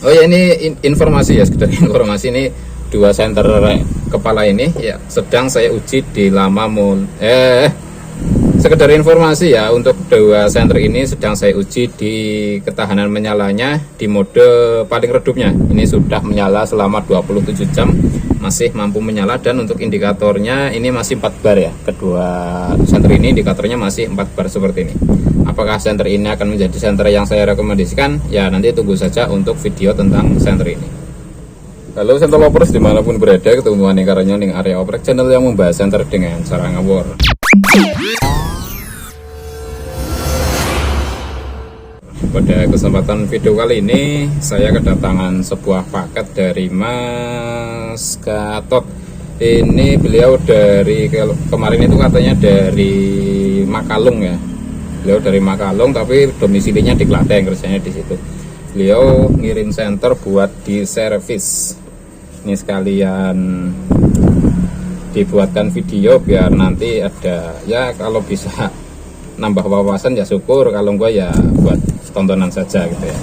Oh ya, ini informasi ya, sekedar informasi. Ini dua senter kepala ini ya sedang saya uji di Lamamul. Sekedar informasi ya, untuk dua senter ini sedang saya uji di ketahanan menyalanya di mode paling redupnya. Ini sudah menyala selama 27 jam, masih mampu menyala, dan untuk indikatornya ini masih 4 bar ya. Kedua senter ini indikatornya masih 4 bar seperti ini. Apakah senter ini akan menjadi senter yang saya rekomendasikan? Ya nanti tunggu saja untuk video tentang senter ini. Halo senter lovers dimanapun berada, ketemu nih karanya ning area oprek, channel yang membahas senter dengan cara ngawur. Pada kesempatan video kali ini saya kedatangan sebuah paket dari Mas Gatot. Ini beliau dari kemarin itu katanya dari Makalung ya. Beliau dari Makalung tapi domisilinya di Klaten, kerjanya di situ. Beliau ngirim senter buat di servis. Ini sekalian dibuatkan video biar nanti ada ya, kalau bisa nambah wawasan ya syukur, kalau enggak ya buat tontonan saja gitu ya.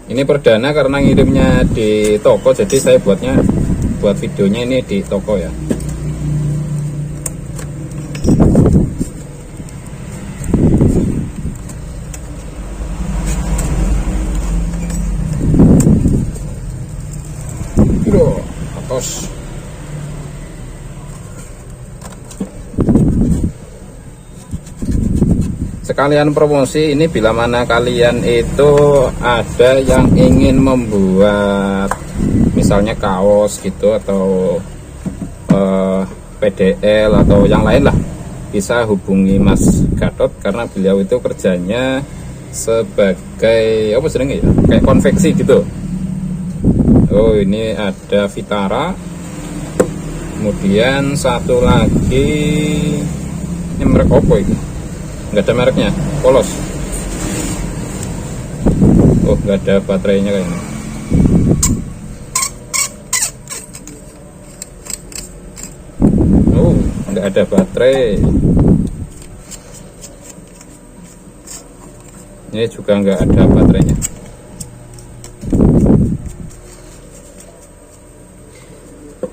Ini perdana karena ngirimnya di toko, jadi saya buat videonya ini di toko ya. Atos. Sekalian promosi ini, bila mana kalian itu ada yang ingin membuat misalnya kaos gitu atau PDL atau yang lain lah, bisa hubungi Mas Gatot karena beliau itu kerjanya sebagai apa sebenarnya ya, kayak konveksi gitu. Oh, ini ada Vitara, kemudian satu lagi ini merek Oppo itu, nggak ada mereknya, polos. Oh, nggak ada baterainya kayaknya. Oh, nggak ada baterai. Ini juga nggak ada baterainya.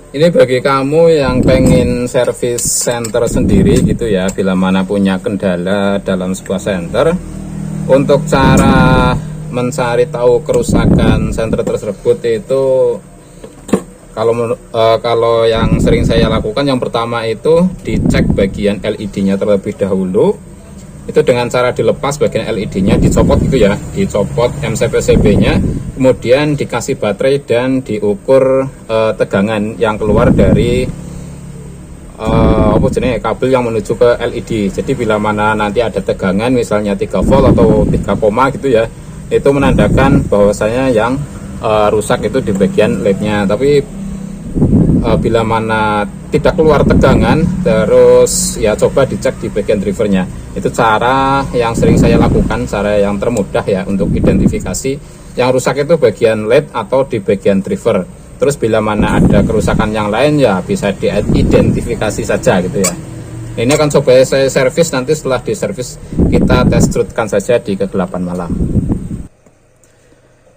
Ini bagi kamu yang pengen servis center sendiri gitu ya, bila mana punya kendala dalam sebuah center. Untuk cara mencari tahu kerusakan center tersebut itu, kalau yang sering saya lakukan, yang pertama itu dicek bagian LED-nya terlebih dahulu. Itu dengan cara dilepas bagian LED-nya, dicopot gitu ya, dicopot MCP-CB-nya, kemudian dikasih baterai dan diukur tegangan yang keluar dari kabel yang menuju ke LED. Jadi bila mana nanti ada tegangan misalnya 3 volt atau 3 koma gitu ya, itu menandakan bahwasanya yang rusak itu di bagian LED-nya. Tapi bila mana tidak keluar tegangan, terus ya coba dicek di bagian drivernya. Itu cara yang sering saya lakukan, cara yang termudah ya untuk identifikasi yang rusak itu bagian LED atau di bagian driver. Terus bila mana ada kerusakan yang lain ya bisa diidentifikasi saja gitu ya. Ini akan coba saya servis, nanti setelah diservis kita test rootkan saja di kegelapan malam.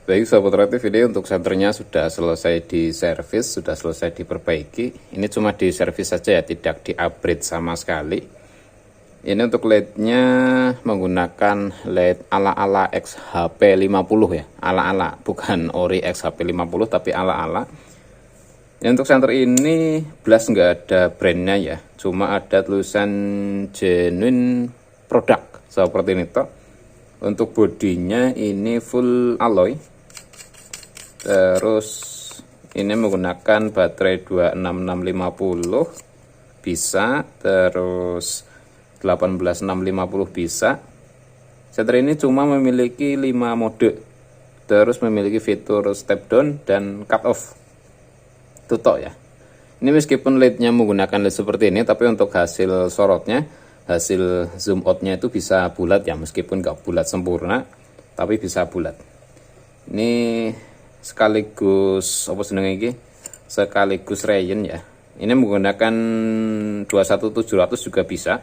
Baik sahabat Reaktif, ini untuk senternya sudah selesai diservis, sudah selesai diperbaiki. Ini cuma diservis saja ya, tidak di-upgrade sama sekali. Ini untuk LED-nya menggunakan LED ala-ala XHP50 ya, ala-ala, bukan ori XHP50 tapi ala-ala. Ini untuk senter ini belas nggak ada brandnya ya, cuma ada tulisan genuine product seperti ini toh. Untuk bodinya ini full alloy. Terus ini menggunakan baterai 26650 bisa, terus 18650 bisa. Senter ini cuma memiliki 5 mode, terus memiliki fitur step down dan cut off. Tutok ya. Ini meskipun LED-nya menggunakan LED seperti ini, tapi untuk hasil sorotnya, hasil zoom out-nya itu bisa bulat ya, meskipun nggak bulat sempurna, tapi bisa bulat. Ini sekaligus apa seneng ini? Sekaligus rayon ya. Ini menggunakan 21700 juga bisa.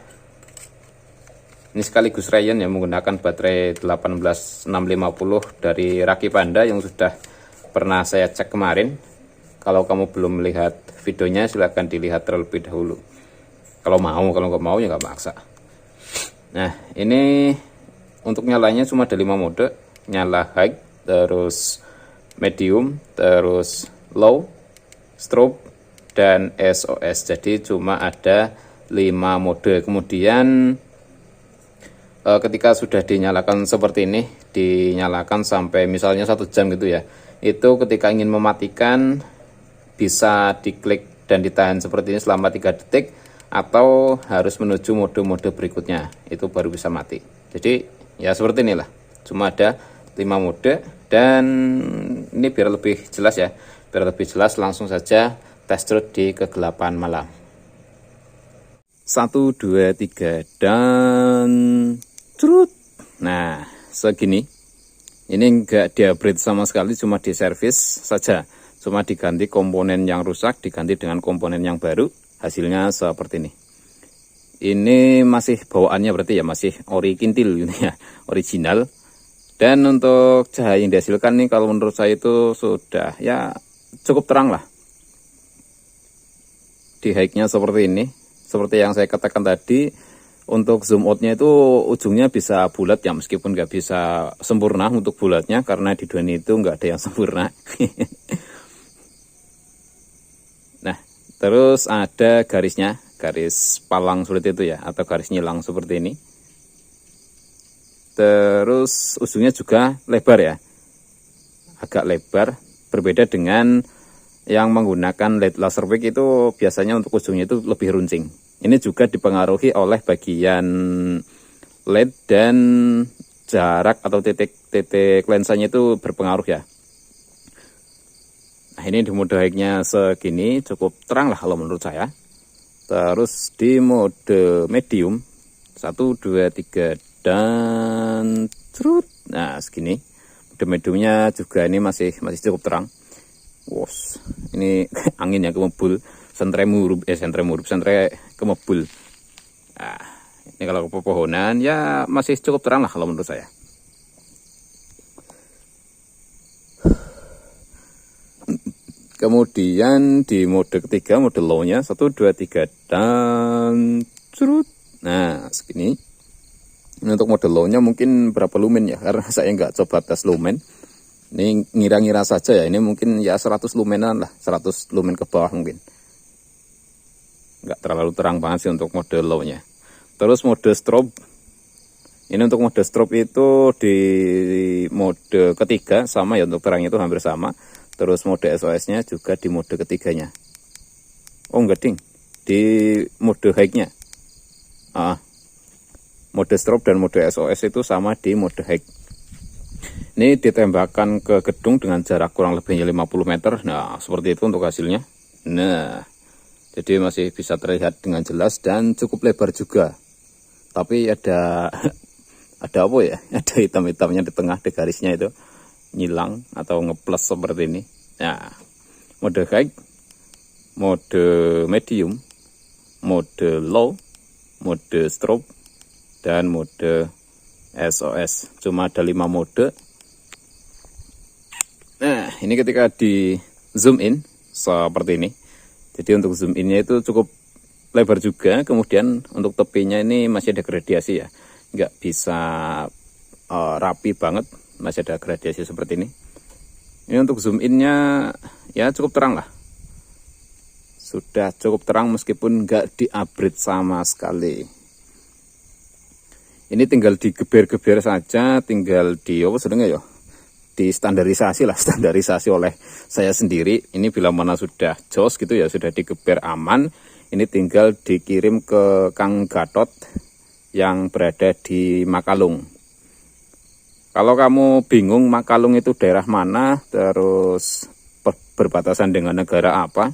Ini sekaligus Rayon yang menggunakan baterai 18650 dari Raki Panda yang sudah pernah saya cek kemarin. Kalau kamu belum melihat videonya, silahkan dilihat terlebih dahulu. Kalau mau, kalau nggak mau ya nggak maksa. Nah, ini untuk nyalanya cuma ada 5 mode. Nyala high, terus medium, terus low, strobe, dan SOS. Jadi cuma ada 5 mode. Kemudian ketika sudah dinyalakan seperti ini, dinyalakan sampai misalnya 1 jam gitu ya, itu ketika ingin mematikan bisa diklik dan ditahan seperti ini selama 3 detik, atau harus menuju mode-mode berikutnya, itu baru bisa mati. Jadi ya seperti inilah, cuma ada 5 mode. Dan ini biar lebih jelas ya, biar lebih jelas langsung saja test road di kegelapan malam. 1, 2, 3 dan curut. Nah, segini. Ini enggak di-upgrade sama sekali, cuma di-service saja. Cuma diganti komponen yang rusak, diganti dengan komponen yang baru. Hasilnya seperti ini. Ini masih bawaannya berarti ya masih ori kintil gitu ya, original. Dan untuk cahaya yang dihasilkan nih kalau menurut saya itu sudah ya cukup terang lah. Di high-nya seperti ini. Seperti yang saya katakan tadi, untuk zoom out-nya itu ujungnya bisa bulat ya, meskipun nggak bisa sempurna untuk bulatnya, karena di dunia itu nggak ada yang sempurna. Nah, terus ada garisnya, garis palang seperti itu ya, atau garis nyilang seperti ini. Terus ujungnya juga lebar ya, agak lebar, berbeda dengan yang menggunakan LED laser wig itu biasanya untuk ujungnya itu lebih runcing. Ini juga dipengaruhi oleh bagian LED dan jarak atau titik lensanya itu berpengaruh ya. Nah, ini di mode high-nya segini cukup terang lah kalau menurut saya. Terus di mode medium 1, 2, 3 dan cerut. Nah, segini. Mode mediumnya juga ini masih cukup terang. Wos, ini angin yang kemebul, sentre kemebul. Nah, ini kalau ke pepohonan ya masih cukup terang lah kalau menurut saya. Kemudian di mode ketiga, mode low-nya 1, 2, 3 dan cerut. Nah, segini. Ini untuk mode low-nya mungkin berapa lumen ya, karena saya nggak coba tes lumen. Ini ngira-ngira saja ya, ini mungkin ya 100 lumenan lah, 100 lumen ke bawah mungkin. Nggak terlalu terang banget sih untuk mode low-nya. Terus mode strobe. Ini untuk mode strobe itu di mode ketiga sama ya, untuk terangnya itu hampir sama. Terus mode SOS-nya juga di mode ketiganya. Oh enggak ding, di mode high-nya. Mode strobe dan mode SOS itu sama di mode high. Ini ditembakkan ke gedung dengan jarak kurang lebihnya 50 meter. Nah, seperti itu untuk hasilnya. Nah, jadi masih bisa terlihat dengan jelas dan cukup lebar juga. Tapi ada apa ya? Ada hitam-hitamnya di tengah, di garisnya itu nyilang atau ngeplus seperti ini. Nah, mode high, mode medium, mode low, mode strobe, dan mode SOS. Cuma ada 5 mode. Nah, ini ketika di zoom in seperti ini. Jadi untuk zoom innya itu cukup lebar juga. Kemudian untuk tepinya ini masih ada gradiasi ya, nggak bisa rapi banget, masih ada gradiasi seperti ini. Ini untuk zoom innya ya cukup terang lah, sudah cukup terang meskipun nggak di-upgrade sama sekali. Ini tinggal digeber-geber saja, tinggal di apa sedangnya ya, di standarisasi lah, standarisasi oleh saya sendiri. Ini bila mana sudah jos gitu ya, sudah digeber aman, ini tinggal dikirim ke Kang Gatot yang berada di Makalung. Kalau kamu bingung Makalung itu daerah mana, terus berbatasan dengan negara apa,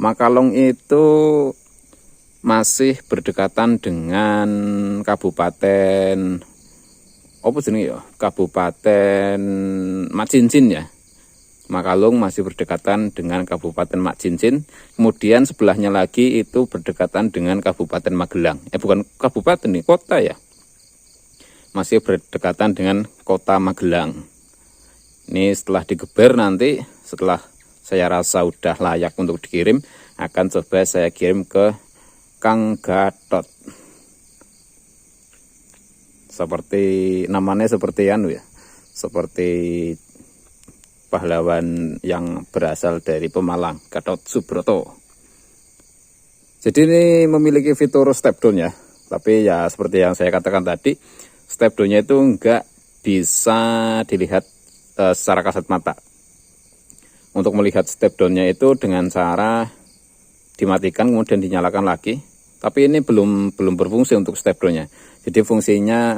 Makalung itu masih berdekatan dengan Kabupaten apa jenenge ya, Kabupaten Macincin ya. Makalung masih berdekatan dengan Kabupaten Macincin. Kemudian sebelahnya lagi itu berdekatan dengan Kabupaten Magelang. Bukan kabupaten nih, kota ya. masih berdekatan dengan kota Magelang. Ini setelah digeber nanti, setelah saya rasa udah layak untuk dikirim, akan coba saya kirim ke Kang Gatot. Seperti namanya seperti anu ya, seperti pahlawan yang berasal dari Pemalang, Gatot Subroto. Jadi ini memiliki fitur step down ya, tapi ya seperti yang saya katakan tadi, step down-nya itu enggak bisa dilihat secara kasat mata. Untuk melihat step down-nya itu dengan cara dimatikan kemudian dinyalakan lagi, tapi ini belum berfungsi untuk step down-nya. Jadi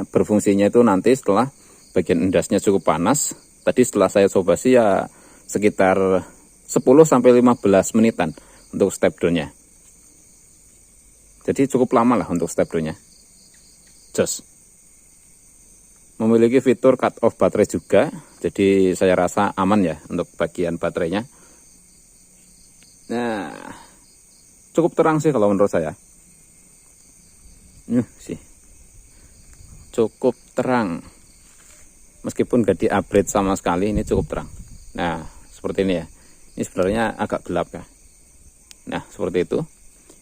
berfungsinya itu nanti setelah bagian endasnya cukup panas. Tadi setelah saya coba sih ya sekitar 10-15 menitan untuk step down-nya. Jadi cukup lama lah untuk step down-nya. Jos. Memiliki fitur cut off baterai juga. Jadi saya rasa aman ya untuk bagian baterainya. Nah, cukup terang sih kalau menurut saya. Sih. Cukup terang. Meskipun gak di-upgrade sama sekali, ini cukup terang. Nah, seperti ini ya. Ini sebenarnya agak gelap ya. Nah, seperti itu.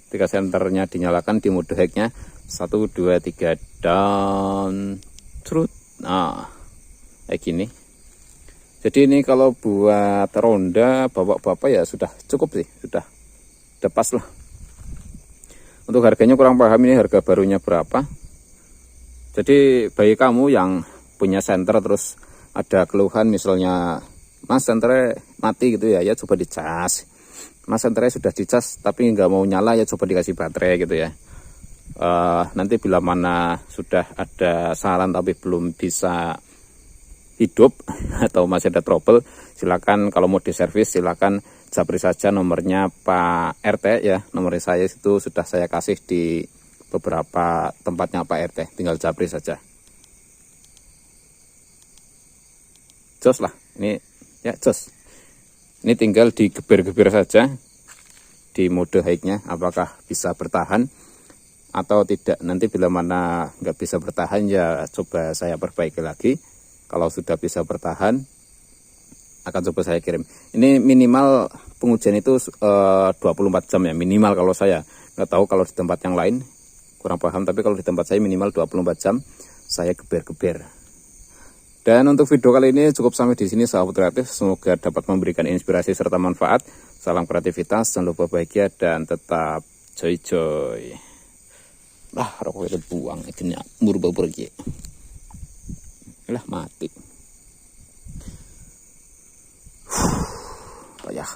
Ketika senternya dinyalakan di mode hack-nya 1, 2, 3 dan trut. Nah, kayak gini. Jadi ini kalau buat ronda bapak-bapak ya sudah cukup sih, sudah pas lah. Untuk harganya kurang paham ini harga barunya berapa. Jadi bagi kamu yang punya senter terus ada keluhan misalnya, Mas senternya mati gitu ya, coba dicas. Mas senternya sudah dicas tapi nggak mau nyala, ya coba dikasih baterai gitu ya. Nanti bila mana sudah ada saran tapi belum bisa hidup atau masih ada trouble, silakan kalau mau diservis silakan japri saja nomornya Pak RT ya. Nomor saya itu sudah saya kasih di beberapa tempatnya Pak RT, tinggal japri saja. Jos lah, ini ya jos. Ini tinggal digeber-geber saja di mode high-nya, apakah bisa bertahan atau tidak. Nanti bila mana nggak bisa bertahan ya coba saya perbaiki lagi. Kalau sudah bisa bertahan akan coba saya kirim. Ini minimal pengujian itu 24 jam ya, minimal kalau saya. Nggak tahu kalau di tempat yang lain, kurang paham, tapi kalau di tempat saya minimal 24 jam saya geber-geber. Dan untuk video kali ini cukup sampai di sini sahabat kreatif. Semoga dapat memberikan inspirasi serta manfaat. Salam kreativitas, jangan lupa bahagia dan tetap joy-joy. Rokok itu buang, ini murba pergi. Lah mati. Payah.